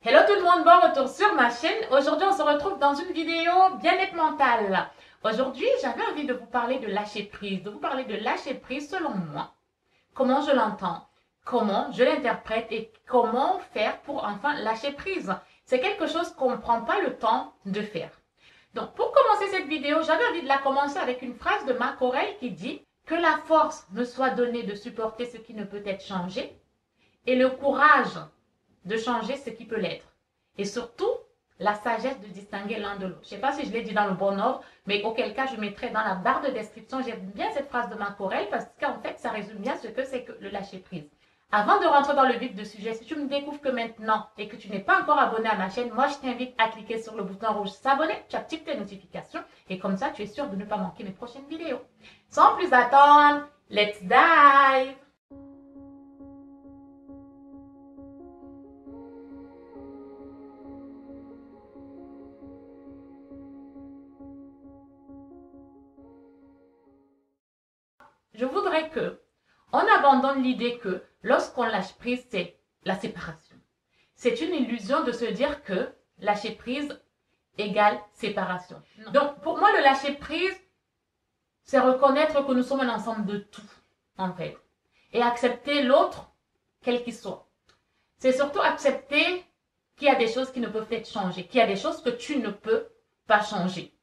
Hello tout le monde, bon retour sur ma chaîne. Aujourd'hui, on se retrouve dans une vidéo bien-être mentale. Aujourd'hui, j'avais envie de vous parler de lâcher prise, selon moi. Comment je l'entends, comment je l'interprète et comment faire pour enfin lâcher prise. C'est quelque chose qu'on ne prend pas le temps de faire. Donc, pour commencer cette vidéo, j'avais envie de la commencer avec une phrase de Marc Aurèle qui dit « Que la force me soit donnée de supporter ce qui ne peut être changé et le courage de changer ce qui peut l'être. Et surtout, la sagesse de distinguer l'un de l'autre. » Je ne sais pas si je l'ai dit dans le bon ordre, mais auquel cas, je mettrai dans la barre de description. J'aime bien cette phrase de Marc Aurèle parce qu'en fait, ça résume bien ce que c'est que le lâcher-prise. Avant de rentrer dans le vif du sujet, si tu me découvres que maintenant et que tu n'es pas encore abonné à ma chaîne, moi, je t'invite à cliquer sur le bouton rouge s'abonner, tu actives tes notifications et comme ça, tu es sûr de ne pas manquer mes prochaines vidéos. Sans plus attendre, let's dive! Je voudrais que on abandonne l'idée que lorsqu'on lâche prise, c'est la séparation. C'est une illusion de se dire que lâcher prise égale séparation. Non. Donc, pour moi, le lâcher prise, c'est reconnaître que nous sommes un ensemble de tout, en fait. Et accepter l'autre, quel qu'il soit. C'est surtout accepter qu'il y a des choses qui ne peuvent être changées, qu'il y a des choses que tu ne peux pas changer.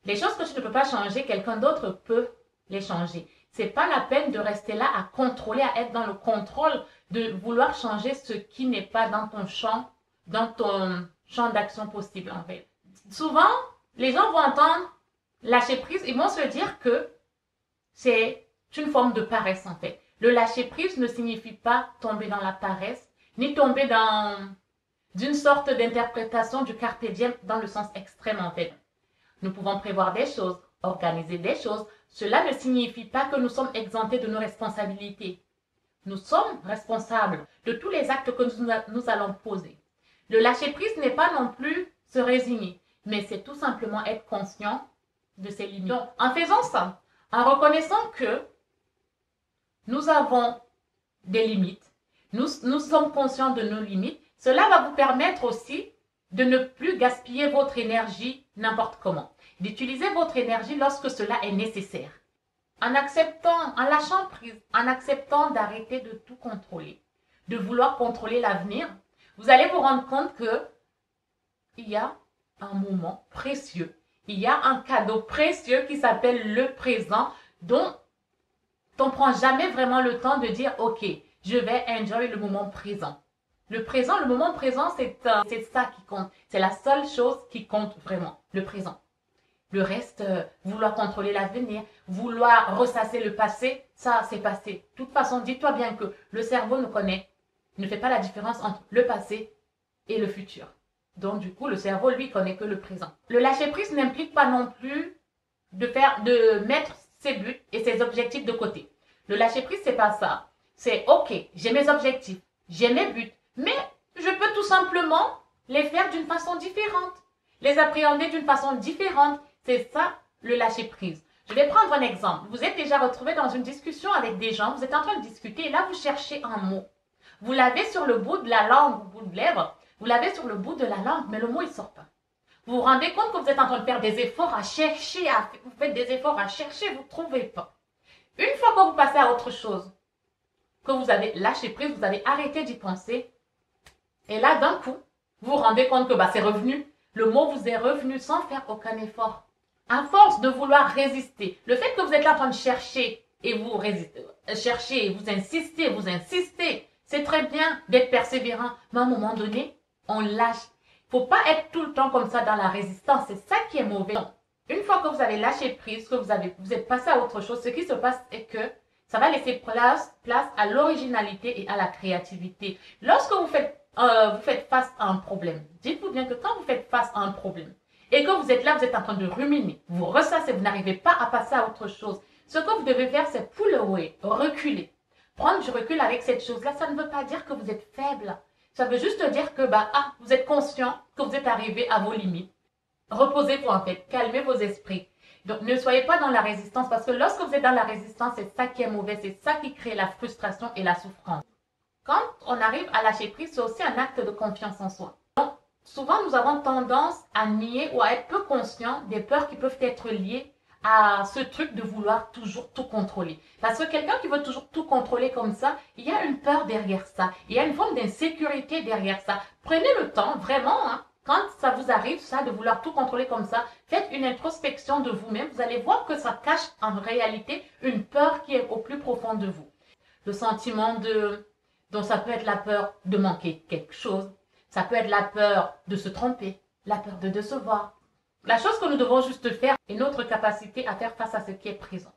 Les choses que tu ne peux pas changer, quelqu'un d'autre peut les changer. C'est pas la peine de rester là à contrôler, à être dans le contrôle, de vouloir changer ce qui n'est pas dans ton champ d'action possible, en fait. Souvent, les gens vont entendre lâcher prise, ils vont se dire que c'est une forme de paresse, en fait. Le lâcher prise ne signifie pas tomber dans la paresse, ni tomber dans d'une sorte d'interprétation du carpe diem dans le sens extrême, en fait. Nous pouvons prévoir des choses, organiser des choses. Cela ne signifie pas que nous sommes exemptés de nos responsabilités. Nous sommes responsables de tous les actes que nous allons poser. Le lâcher-prise n'est pas non plus se résigner, mais c'est tout simplement être conscient de ses limites. Donc, en faisant ça, en reconnaissant que nous avons des limites, nous sommes conscients de nos limites, cela va vous permettre aussi de ne plus gaspiller votre énergie n'importe comment, d'utiliser votre énergie lorsque cela est nécessaire. En acceptant, en lâchant prise, en acceptant d'arrêter de tout contrôler, de vouloir contrôler l'avenir, vous allez vous rendre compte que il y a un moment précieux, il y a un cadeau précieux qui s'appelle le présent, dont on ne prend jamais vraiment le temps de dire « Ok, je vais enjoy le moment présent ». Le présent, le moment présent, c'est ça qui compte. C'est la seule chose qui compte vraiment, le présent. Le reste, vouloir contrôler l'avenir, vouloir ressasser le passé, ça, c'est passé. De toute façon, dis-toi bien que le cerveau ne fait pas la différence entre le passé et le futur. Donc, du coup, le cerveau, lui, connaît que le présent. Le lâcher-prise n'implique pas non plus de mettre ses buts et ses objectifs de côté. Le lâcher-prise, c'est pas ça. C'est, ok, j'ai mes objectifs, j'ai mes buts, mais je peux tout simplement les faire d'une façon différente, les appréhender d'une façon différente. C'est ça, le lâcher-prise. Je vais prendre un exemple. Vous êtes déjà retrouvé dans une discussion avec des gens, vous êtes en train de discuter et là, vous cherchez un mot. Vous l'avez sur le bout de la langue, au bout de lèvres, vous l'avez sur le bout de la langue, mais le mot, il sort pas. Vous vous rendez compte que vous êtes en train de faire des efforts à chercher, vous faites des efforts à chercher, vous ne trouvez pas. Une fois que vous passez à autre chose, que vous avez lâché prise, vous avez arrêté d'y penser, et là, d'un coup, vous vous rendez compte que c'est revenu. Le mot vous est revenu sans faire aucun effort. À force de vouloir résister, le fait que vous êtes là en train de chercher et vous résistez, vous insistez, c'est très bien d'être persévérant, mais à un moment donné, on lâche. Il ne faut pas être tout le temps comme ça dans la résistance, c'est ça qui est mauvais. Donc, une fois que vous avez lâché prise, que vous êtes passé à autre chose, ce qui se passe est que ça va laisser place à l'originalité et à la créativité. Lorsque vous faites face à un problème, dites-vous bien que quand vous faites face à un problème et que vous êtes là, vous êtes en train de ruminer, vous ressassez, vous n'arrivez pas à passer à autre chose, ce que vous devez faire, c'est pull away, reculer. Prendre du recul avec cette chose-là, ça ne veut pas dire que vous êtes faible. Ça veut juste dire que vous êtes conscient que vous êtes arrivé à vos limites. Reposez-vous en fait, calmez vos esprits. Donc, ne soyez pas dans la résistance parce que lorsque vous êtes dans la résistance, c'est ça qui est mauvais, c'est ça qui crée la frustration et la souffrance. Quand on arrive à lâcher prise, c'est aussi un acte de confiance en soi. Donc, souvent nous avons tendance à nier ou à être peu conscients des peurs qui peuvent être liées à ce truc de vouloir toujours tout contrôler. Parce que quelqu'un qui veut toujours tout contrôler comme ça, il y a une peur derrière ça. Il y a une forme d'insécurité derrière ça. Prenez le temps, vraiment, hein, quand ça vous arrive, ça, de vouloir tout contrôler comme ça, faites une introspection de vous-même. Vous allez voir que ça cache en réalité une peur qui est au plus profond de vous. Le sentiment donc ça peut être la peur de manquer quelque chose. Ça peut être la peur de se tromper, la peur de décevoir. La chose que nous devons juste faire est notre capacité à faire face à ce qui est présent.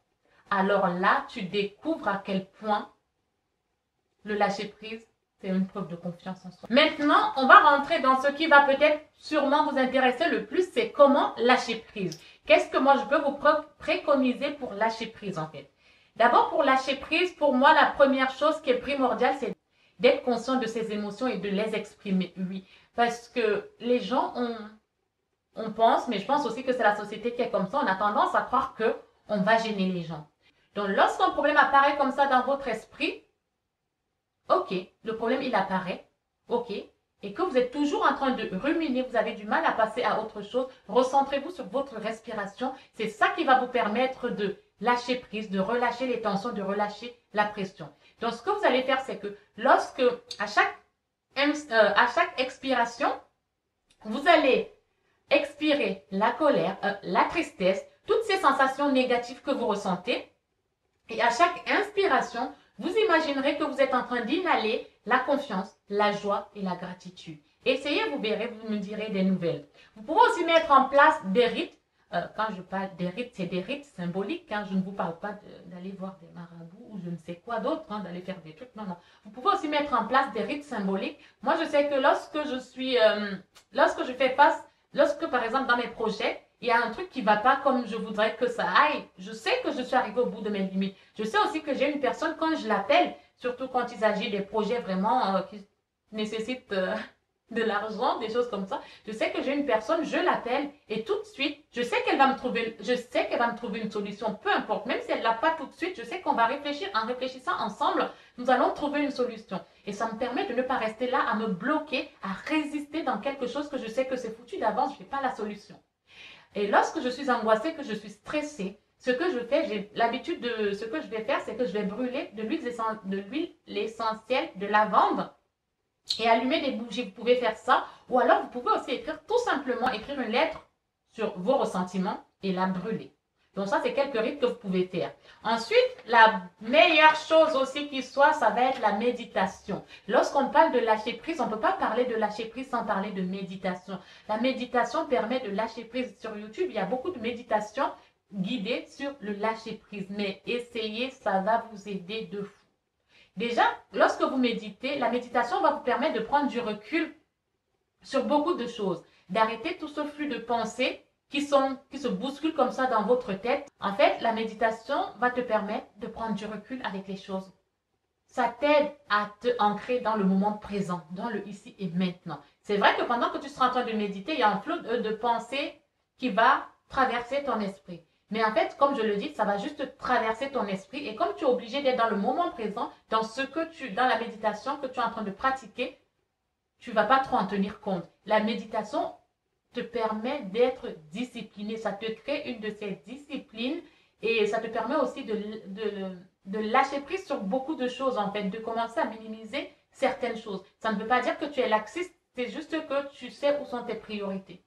Alors là, tu découvres à quel point le lâcher-prise, c'est une preuve de confiance en soi. Maintenant, on va rentrer dans ce qui va peut-être sûrement vous intéresser le plus, c'est comment lâcher prise. Qu'est-ce que moi je peux vous préconiser pour lâcher prise en fait? D'abord, pour lâcher prise, pour moi, la première chose qui est primordiale, c'est d'être conscient de ses émotions et de les exprimer, oui. Parce que les gens on pense, mais je pense aussi que c'est la société qui est comme ça, on a tendance à croire que on va gêner les gens. Donc, lorsqu'un problème apparaît comme ça dans votre esprit, ok, le problème il apparaît, ok, et que vous êtes toujours en train de ruminer, vous avez du mal à passer à autre chose, recentrez-vous sur votre respiration, c'est ça qui va vous permettre de lâcher prise, de relâcher les tensions, de relâcher la pression. Donc, ce que vous allez faire, c'est que lorsque, à chaque expiration, vous allez expirer la colère, la tristesse, toutes ces sensations négatives que vous ressentez. Et à chaque inspiration, vous imaginerez que vous êtes en train d'inhaler la confiance, la joie et la gratitude. Essayez, vous verrez, vous me direz des nouvelles. Vous pouvez aussi mettre en place des rites. Quand je parle des rites, c'est des rites symboliques. Hein. Je ne vous parle pas d'aller voir des marabouts ou je ne sais quoi d'autre, hein, d'aller faire des trucs. Non, non. Vous pouvez aussi mettre en place des rites symboliques. Moi, je sais que lorsque je fais face, lorsque par exemple dans mes projets, il y a un truc qui ne va pas comme je voudrais que ça aille, je sais que je suis arrivée au bout de mes limites. Je sais aussi que j'ai une personne, quand je l'appelle, surtout quand il s'agit des projets vraiment qui nécessitent de l'argent, des choses comme ça, je sais que j'ai une personne, je l'appelle et tout de suite, je sais qu'elle va me trouver une solution, peu importe, même si elle ne l'a pas tout de suite, je sais qu'on va réfléchir, en réfléchissant ensemble, nous allons trouver une solution. Et ça me permet de ne pas rester là à me bloquer, à résister dans quelque chose que je sais que c'est foutu d'avance, je n'ai pas la solution. Et lorsque je suis angoissée, que je suis stressée, ce que je fais, j'ai l'habitude de, ce que je vais faire, c'est que je vais brûler de l'huile essentielle de lavande et allumer des bougies. Vous pouvez faire ça, ou alors vous pouvez aussi tout simplement écrire une lettre sur vos ressentiments et la brûler. Donc ça, c'est quelques rites que vous pouvez faire. Ensuite, la meilleure chose aussi qui soit, ça va être la méditation. Lorsqu'on parle de lâcher prise, on ne peut pas parler de lâcher prise sans parler de méditation. La méditation permet de lâcher prise. Sur YouTube, il y a beaucoup de méditations guidées sur le lâcher prise. Mais essayez, ça va vous aider de fou. Déjà, lorsque vous méditez, la méditation va vous permettre de prendre du recul sur beaucoup de choses, d'arrêter tout ce flux de pensées qui se bousculent comme ça dans votre tête. En fait, la méditation va te permettre de prendre du recul avec les choses. Ça t'aide à te ancrer dans le moment présent, dans le ici et maintenant. C'est vrai que pendant que tu seras en train de méditer, il y a un flot de pensées qui va traverser ton esprit. Mais en fait, comme je le dis, ça va juste traverser ton esprit. Et comme tu es obligé d'être dans le moment présent, dans la méditation que tu es en train de pratiquer, tu ne vas pas trop en tenir compte. La méditation te permet d'être discipliné. Ça te crée une de ces disciplines et ça te permet aussi de lâcher prise sur beaucoup de choses, en fait, de commencer à minimiser certaines choses. Ça ne veut pas dire que tu es laxiste, c'est juste que tu sais où sont tes priorités.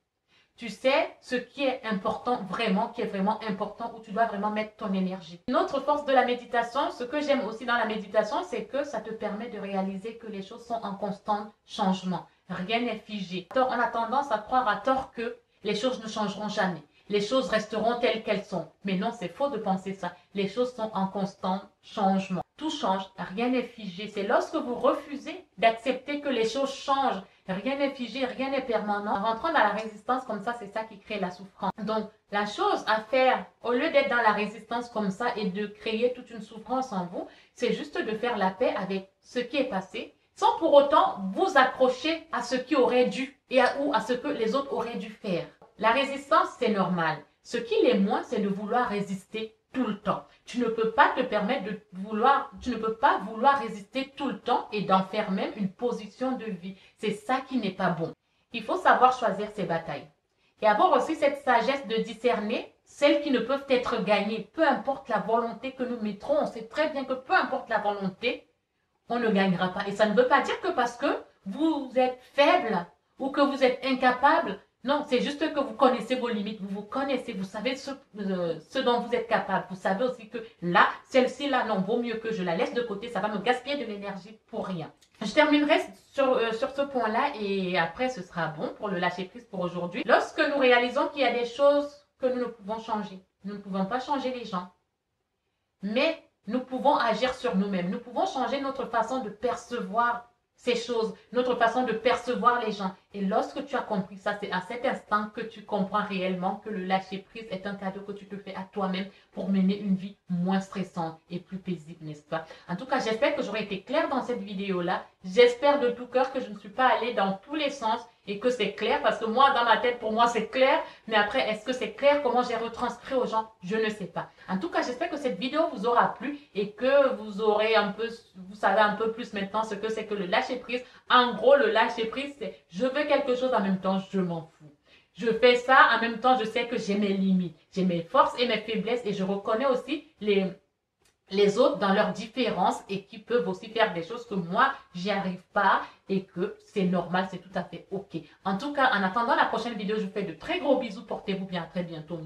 Tu sais ce qui est important vraiment, qui est vraiment important, où tu dois vraiment mettre ton énergie. Une autre force de la méditation, ce que j'aime aussi dans la méditation, c'est que ça te permet de réaliser que les choses sont en constant changement. Rien n'est figé. On a tendance à croire à tort que les choses ne changeront jamais. Les choses resteront telles qu'elles sont. Mais non, c'est faux de penser ça. Les choses sont en constant changement. Tout change, rien n'est figé. C'est lorsque vous refusez d'accepter que les choses changent. Rien n'est figé, rien n'est permanent. En rentrant dans la résistance comme ça, c'est ça qui crée la souffrance. Donc, la chose à faire, au lieu d'être dans la résistance comme ça et de créer toute une souffrance en vous, c'est juste de faire la paix avec ce qui est passé, sans pour autant vous accrocher à ce qui aurait dû ou à ce que les autres auraient dû faire. La résistance, c'est normal. Ce qui l'est moins, c'est de vouloir résister tout le temps. Tu ne peux pas te permettre tu ne peux pas vouloir résister tout le temps et d'en faire même une position de vie. C'est ça qui n'est pas bon. qu'il faut savoir choisir ses batailles. Et avoir aussi cette sagesse de discerner celles qui ne peuvent être gagnées. Peu importe la volonté que nous mettrons, on sait très bien que peu importe la volonté, on ne gagnera pas. Et ça ne veut pas dire que parce que vous êtes faible ou que vous êtes incapable. Non, c'est juste que vous connaissez vos limites, vous vous connaissez, vous savez ce dont vous êtes capable. Vous savez aussi que là, celle-ci-là, non, vaut mieux que je la laisse de côté, ça va me gaspiller de l'énergie pour rien. Je terminerai sur ce point-là et après ce sera bon pour le lâcher-prise pour aujourd'hui. Lorsque nous réalisons qu'il y a des choses que nous ne pouvons changer, nous ne pouvons pas changer les gens, mais nous pouvons agir sur nous-mêmes, nous pouvons changer notre façon de percevoir ces choses, notre façon de percevoir les gens. Et lorsque tu as compris ça, c'est à cet instant que tu comprends réellement que le lâcher-prise est un cadeau que tu te fais à toi-même pour mener une vie moins stressante et plus paisible, n'est-ce pas? En tout cas, j'espère que j'aurai été claire dans cette vidéo-là. J'espère de tout cœur que je ne suis pas allée dans tous les sens et que c'est clair parce que moi, dans ma tête, pour moi, c'est clair. Mais après, est-ce que c'est clair? Comment j'ai retranscrit aux gens? Je ne sais pas. En tout cas, j'espère que cette vidéo vous aura plu et que vous aurez vous savez un peu plus maintenant ce que c'est que le lâcher-prise. En gros, le lâcher-prise, c'est je veux quelque chose en même temps, je m'en fous. Je fais ça, en même temps, je sais que j'ai mes limites, j'ai mes forces et mes faiblesses et je reconnais aussi les autres dans leurs différences et qui peuvent aussi faire des choses que moi, j'y arrive pas et que c'est normal, c'est tout à fait OK. En tout cas, en attendant la prochaine vidéo, je vous fais de très gros bisous. Portez-vous bien, à très bientôt.